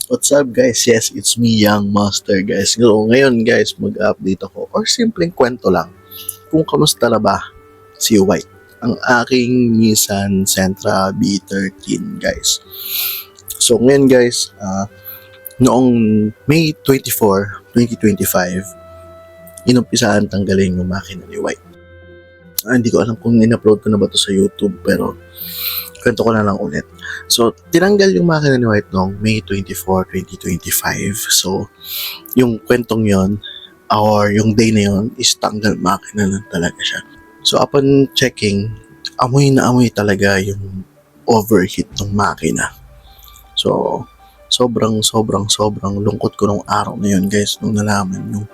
What's up guys? Yes, it's me, Young Master guys. So, ngayon guys, mag-update ako or simpleng kwento lang kung kamusta na ba si White, ang aking Nissan Sentra B13 guys. So ngayon guys, noong May 24, 2025, inumpisaan tanggalin yung makina ni White. Hindi ko alam kung in-upload ko na ba to sa YouTube, pero kwento ko na lang ulit. So, tinanggal yung makina ni White noong May 24, 2025. So, yung kwentong yon or yung day na yon is tanggal makina na talaga siya. So, upon checking, amoy na amoy talaga yung overheat ng makina. So, sobrang lungkot ko nung araw na yun guys, nung nalaman yung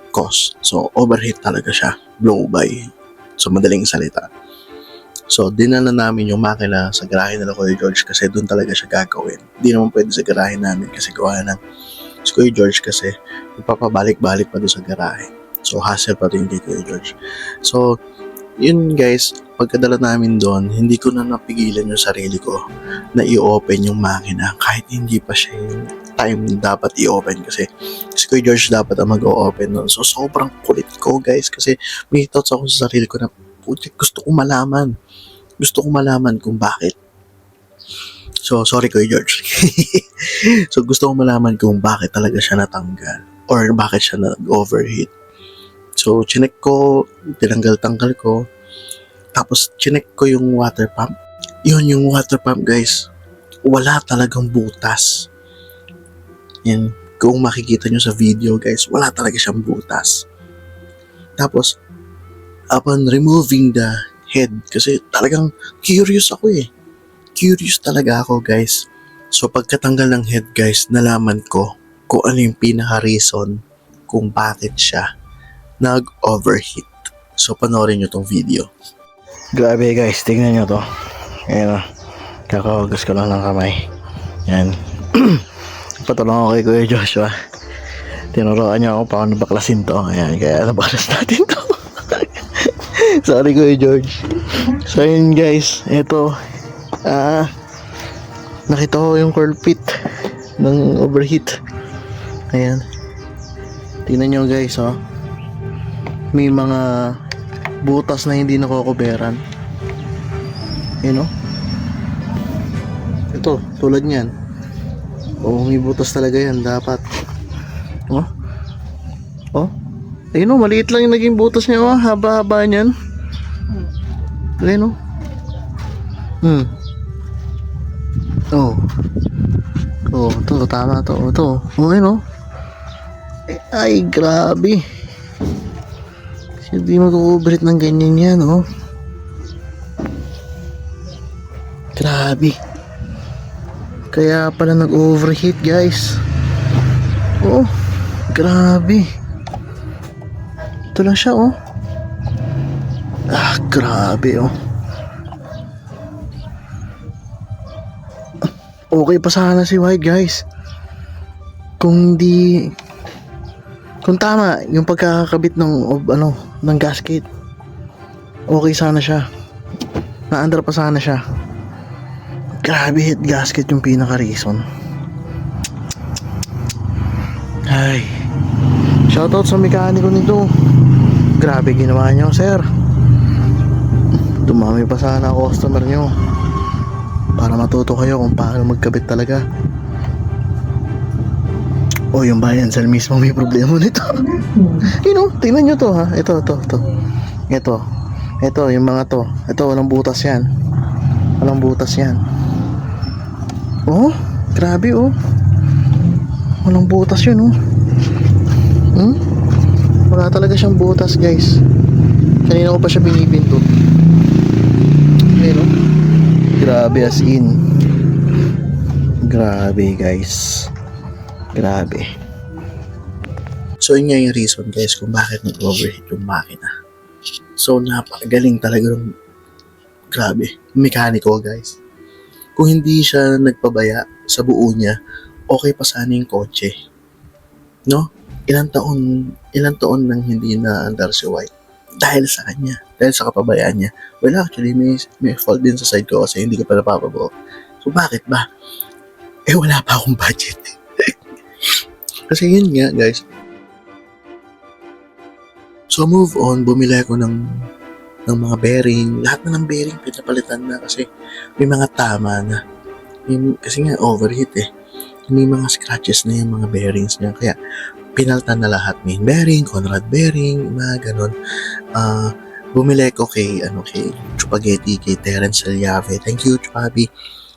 cause. So, overheat talaga siya. Blow by. So, madaling salita. So, dinala namin yung makina sa garahe nila Kuya George kasi doon talaga siya gagawin. Hindi naman pwede sa garahe namin kasi gawa ng si Kuya George kasi ipapabalik-balik pa doon sa garahe. So, hassle pa rin kay Kuya George. So, yun guys, pagkadala namin doon, hindi ko na napigilan yung sarili ko na i-open yung makina kahit hindi pa siya yung time dapat i-open kasi si Kuya George dapat ang mag-o-open noon. So, sobrang kulit ko guys kasi may thoughts ako sa sarili ko na putik, gusto ko malaman kung bakit. So, sorry Kuya George. So, gusto ko malaman kung bakit talaga siya natanggal or bakit siya nag-overheat. So, chinek ko, tinanggal-tanggal ko. Tapos, chinek ko yung water pump. Yun, yung water pump guys, wala talagang butas. Yan, kung makikita nyo sa video guys, wala talaga siyang butas. Tapos, upon removing the head, kasi talagang curious ako eh. Curious talaga ako guys. So pagkatanggal ng head guys, nalaman ko kung ano yung pinaka-reason kung bakit siya nag-overheat. So panoorin nyo tong video. Grabe guys, tingnan nyo to. Ayan o, kakawagas ko lang ng kamay. Yan. Patulong ako kay Kuya Joshua. Tinuruan niya ako paano baklasin to. Ayan, kaya nabaklas natin to. Sorry Kuya George. So yun guys, ito nakita ko yung curl fit ng overheat. Ayan, tingnan nyo guys oh. May mga butas na hindi nakokoberan. Ayan oh. Ito, tulad nyan. May butas talaga yan dapat. Oh, ayun o, maliit lang yung naging butas niya o, haba-haba niyan. Ayun o. Ito, tama to. Ito, ayun o. Ay, grabe. Hindi mag-overheat ng ganyan yan o. Grabe. Kaya pala nag-overheat guys. Oh, grabe. Ito lang siya oh. Grabe oh. Okay pa sana si White guys kung tama yung pagkakabit ng gasket. Okay sana siya. Naandar pa sana siya. Grabe, head gasket yung pinaka reason. Ay, shoutout sa mekaniko nito. Grabe ginawa nyo, sir. Dumami pa sana ang customer nyo para matuto kayo kung paano magkabit talaga. Yung bayan sir mismo may problema nito. Tingnan nyo to ha. Ito yung mga to. Ito, walang butas yan. Oh, grabe oh. Walang butas yun oh. Wala talaga siyang butas guys. Kanina ko pa siya binibindot. Ayun oh. Grabe as in. Grabe guys. Grabe. So yun nga yung reason guys kung bakit nag-overheat yung makina. So napakagaling talaga ng grabe mekaniko guys. Kung hindi siya nagpabaya sa buo niya, okay pa sana yung kotse. No? Ilang taon nang hindi na andar si White dahil sa kanya, dahil sa kapabayaan niya. Well, actually, may fault din sa side ko kasi hindi ko pa napapabuo. So, bakit ba? Wala pa akong budget. Kasi yun nga, guys. So, move on. Bumili ako ng mga bearing. Lahat na ng bearing pinapalitan na kasi may mga tama na. Kasi nga, overheat eh. May mga scratches na yung mga bearings niya. Kaya, pinaltan na lahat. Main bearing, Conrad bearing, mga ganun. Bumili ko kay Chupagetti, kay Terence Aliave. Thank you, Chupabi.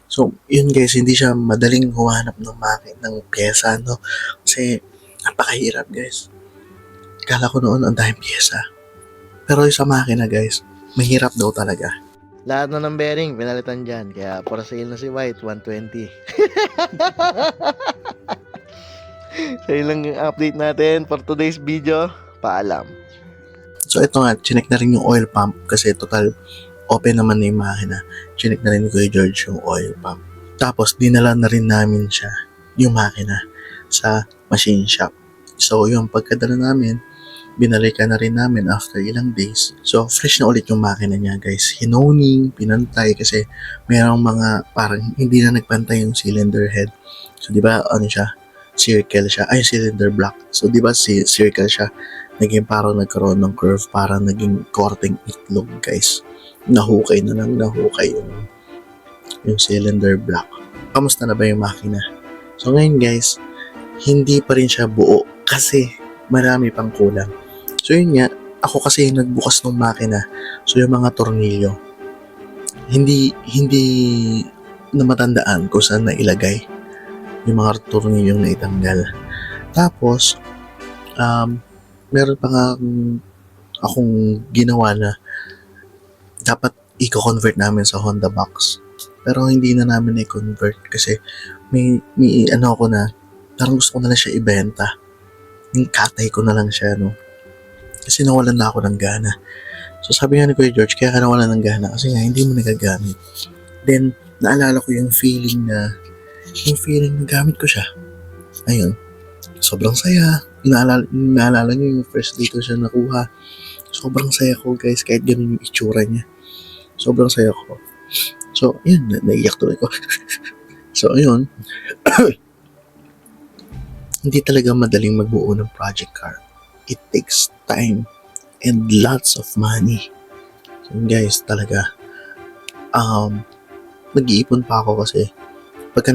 So, yun guys, hindi siya madaling humanap ng pyesa, no? Kasi, napakahirap guys. Kala ko noon ang daming pyesa. Pero yung sa makina guys, mahirap daw talaga. Lahat na ng bearing, pinalitan dyan. Kaya, for sale na si White, 120. So, yun lang yung update natin for today's video. Paalam. So, ito nga, chinek na rin yung oil pump kasi total open naman na yung makina. Chinek na rin ni Kuya George yung oil pump. Tapos, dinala na rin namin siya, yung makina, sa machine shop. So, yung pagkadala namin, binalikan na rin namin after ilang days. So, fresh na ulit yung makina niya, guys. Hinoning, pinantay kasi mayroong mga parang hindi na nagpantay yung cylinder head. So, di ba, circle siya. Ay, cylinder block. So, di ba, circle siya. Naging parang nagkaroon ng curve, parang naging korteng itlog, guys. Nahukay yung cylinder block. Kamusta na ba yung makina? So, ngayon, guys, hindi pa rin siya buo kasi marami pang kulang. So yun nga, ako kasi nagbukas ng makina. So yung mga tornilyo, hindi na matandaan kung saan na ilagay yung mga tornilyong na itanggal. Tapos, meron pa nga akong ginawa na dapat i-convert namin sa Honda box. Pero hindi na namin i-convert kasi may ako na, parang gusto ko na lang siya ibenta. Yung katay ko na lang siya, no? Kasi nawalan na ako ng gana. So sabi nga ni Kuya George, kaya ka nawalan ng gana kasi nga hindi mo nagagamit. Then, naalala ko yung feeling na gamit ko siya. Ayun. Sobrang saya. Naalala niyo yung first day ko siya nakuha. Sobrang saya ko guys, kahit ganun yung itsura niya. Sobrang saya ko. So, yun, naiyak tuloy ko. So, ayun. Hindi talaga madaling magbuo ng project car. It takes time and lots of money. So guys, talaga nag-iipon pa ako kasi pagka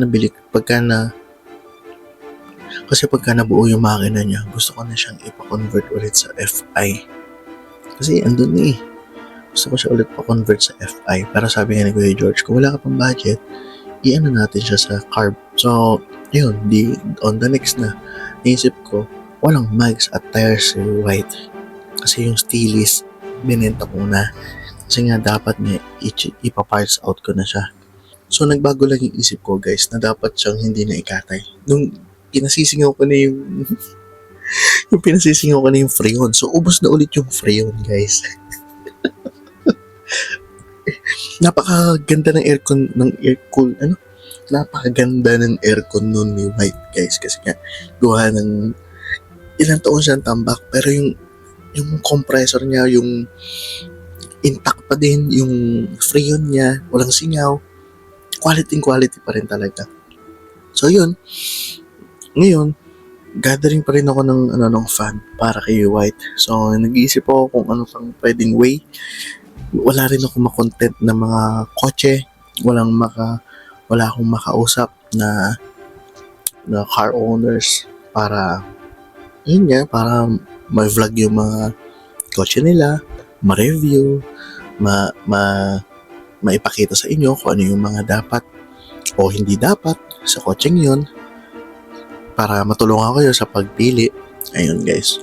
nabuo yung makina niya, gusto ko na siyang ipa-convert ulit sa FI. Kasi andun na eh. Gusto ko siya ulit pa-convert sa FI. Pero sabi nga ni Kuya George, kung wala ka pang budget, i-ano natin siya sa carb. So, yun, on the next na, naisip ko, walang mags at tires si White. Kasi yung Steelys, binenta ko na. Kasi nga dapat niya ipa-parts out ko na siya. So nagbago lang yung isip ko guys na dapat siyang hindi na ikatay. Nung pinasisingaw ko na yung freon. So ubos na ulit yung freon guys. Napakaganda ng napakaganda ng aircon nun ni White guys kasi nga gawa ng ilang taon siyang tambak pero yung compressor niya, yung intact pa din, yung freon niya, walang singaw, quality pa rin talaga. So yun, ngayon, gathering pa rin ako ng fan para kay White. So nag-iisip ako kung ano pang pwedeng way. Wala rin ako makontent na mga kotse, wala akong makausap na car owners para para ma-vlog yung mga kotse nila, ma-review, maipakita sa inyo kung ano yung mga dapat o hindi dapat sa kotseng yun para matulungan kayo sa pagpili. Ayun guys.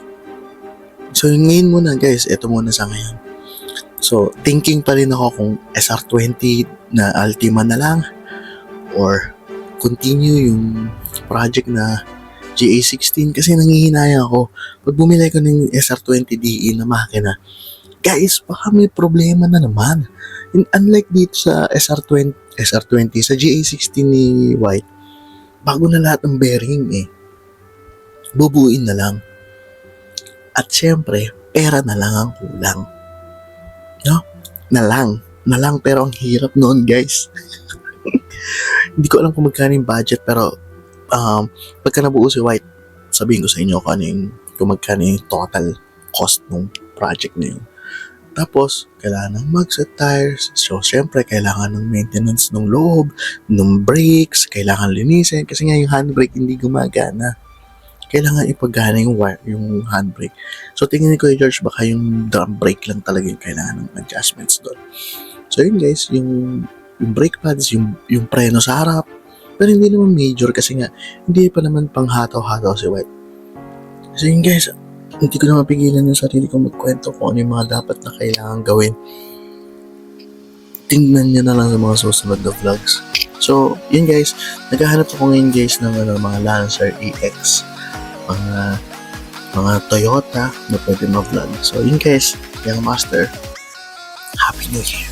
So ngayon muna guys, ito muna sa ngayon. So thinking pa rin ako kung SR20 na Altima na lang or continue yung project na GA16 kasi nangihinayang ako. Pag bumili ko ng SR20DE na makina, guys, baka may problema na naman. Unlike dito sa SR20, sa GA16 ni White, bago na lahat ng bearing eh. Bubuin na lang. At syempre, pera na lang ang kulang. No? Na lang pero ang hirap noon guys. Hindi ko alam kung magkano yung budget, pero pagka nabuo si White, sabihin ko sa inyo kung magkano yung total cost ng project na yun. Tapos, kailangan ng mag-set tires. So, syempre, kailangan ng maintenance ng loob, ng brakes, kailangan linisin. Kasi nga yung handbrake hindi gumagana. Kailangan ipagana yung handbrake. So, tingin ko George, baka yung drum brake lang talaga yung kailangan ng adjustments doon. So, yun guys, yung brake pads, yung preno sa harap. Pero hindi naman major kasi nga, hindi pa naman pang hataw-hataw si White. So, yun guys, hindi ko na mapigilan yung sarili kong magkwento kung ano yung mga dapat na kailangan gawin. Tingnan nyo na lang sa mga susunod na vlogs. So, yun guys, naghahanap ako ngayon guys ng mga Lancer EX, mga Toyota na pwede ma-vlog. So, yun guys, Young Master, Happy New Year!